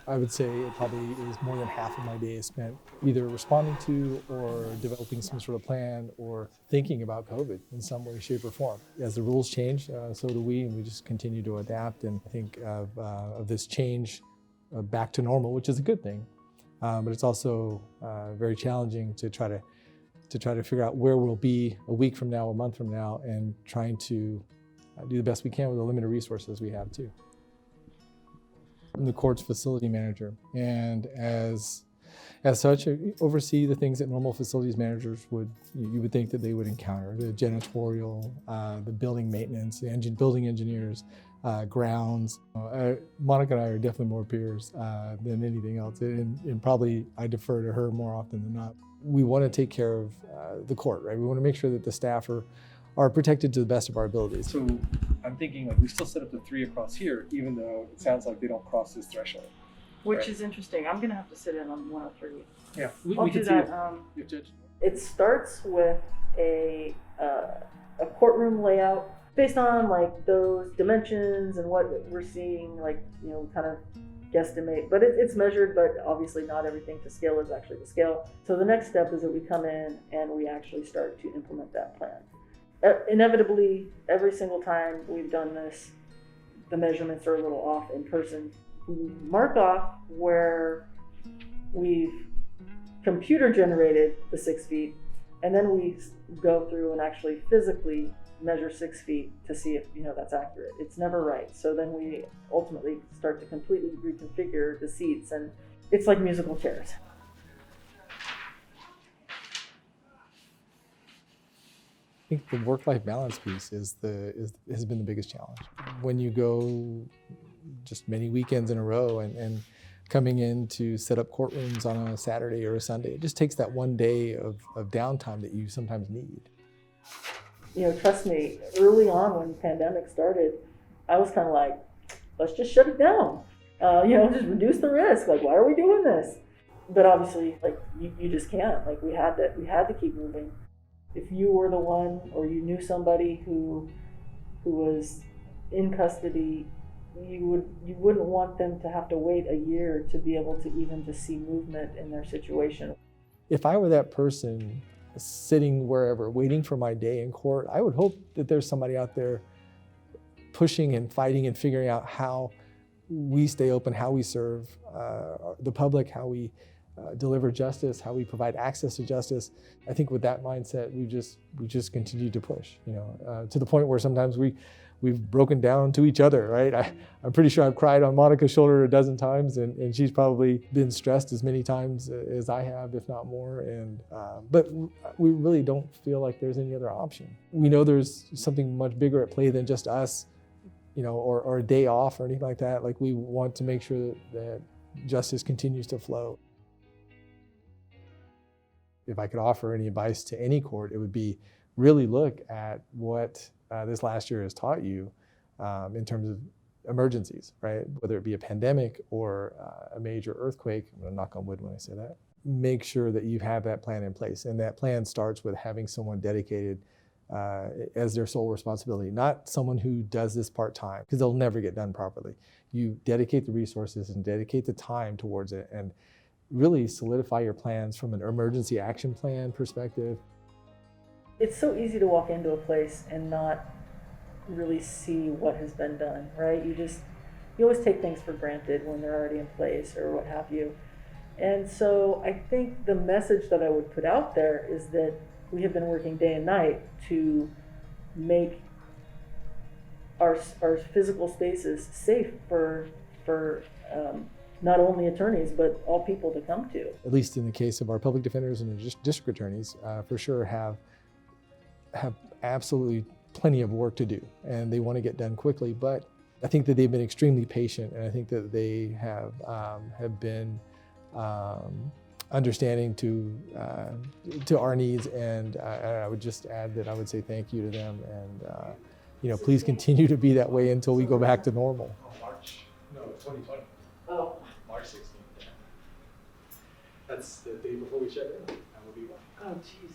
I would say it probably is more than half of my day is spent either responding to or developing some sort of plan or thinking about COVID in some way, shape, or form. As the rules change, so do we, and we just continue to adapt and think of this change back to normal, which is a good thing. But it's also very challenging to try to figure out where we'll be a week from now, a month from now, and trying to do the best we can with the limited resources we have too. I'm the court's facility manager, and as such, I oversee the things that normal facilities managers you would think that they would encounter: the janitorial, the building maintenance, the building engineers, grounds. Monica and I are definitely more peers than anything else, and probably I defer to her more often than not. We want to take care of the court, right? We want to make sure that the staff are protected to the best of our abilities. So I'm thinking like we still set up the 3 across here, even though it sounds like they don't cross this threshold. Which right? is interesting. I'm gonna have to sit in on 103. Yeah, I'll we can do see that. It starts with a courtroom layout based on like those dimensions and what we're seeing, like, you know, kind of guesstimate, but it's measured, but obviously not everything to scale is actually to scale. So the next step is that we come in and we actually start to implement that plan. Inevitably, every single time we've done this, the measurements are a little off in person. We mark off where we've computer generated the 6 feet, and then we go through and actually physically measure 6 feet to see if, you know, that's accurate. It's never right. So then we ultimately start to completely reconfigure the seats, and it's like musical chairs. I think the work-life balance piece has been the biggest challenge. When you go just many weekends in a row and coming in to set up courtrooms on a Saturday or a Sunday, it just takes that one day of downtime that you sometimes need. You know, trust me, early on when the pandemic started, I was kind of like, let's just shut it down. You know, just reduce the risk. Like, why are we doing this? But obviously, like, you just can't. Like, we had to keep moving. If you were the one, or you knew somebody who was in custody, you wouldn't want them to have to wait a year to be able to even just see movement in their situation. If I were that person sitting wherever, waiting for my day in court, I would hope that there's somebody out there pushing and fighting and figuring out how we stay open, how we serve the public, how we deliver justice, how we provide access to justice. I think with that mindset, we just continue to push, you know, to the point where sometimes we've broken down to each other, right? I'm pretty sure I've cried on Monica's shoulder a dozen times, and she's probably been stressed as many times as I have, if not more. And but we really don't feel like there's any other option. We know there's something much bigger at play than just us, you know, or a day off or anything like that. Like, we want to make sure that justice continues to flow. If I could offer any advice to any court, it would be really look at what this last year has taught you in terms of emergencies, right? Whether it be a pandemic or a major earthquake. I'm gonna knock on wood when I say that. Make sure that you have that plan in place, and that plan starts with having someone dedicated as their sole responsibility, not someone who does this part-time, because they'll never get done properly. You dedicate the resources and dedicate the time towards it, and really solidify your plans from an emergency action plan perspective. It's so easy to walk into a place and not really see what has been done, right? You always take things for granted when they're already in place or what have you. And so I think the message that I would put out there is that we have been working day and night to make our physical spaces safe for not only attorneys, but all people to come to. At least in the case of our public defenders and district attorneys, for sure have absolutely plenty of work to do, and they want to get done quickly. But I think that they've been extremely patient, and I think that they have been understanding to our needs. And I would just add that I would say thank you to them, and you know, please continue to be that way until we go back to normal. March 2020. Oh. March 16th. Yeah. That's the day before we shut down. That will be one. Oh, jeez.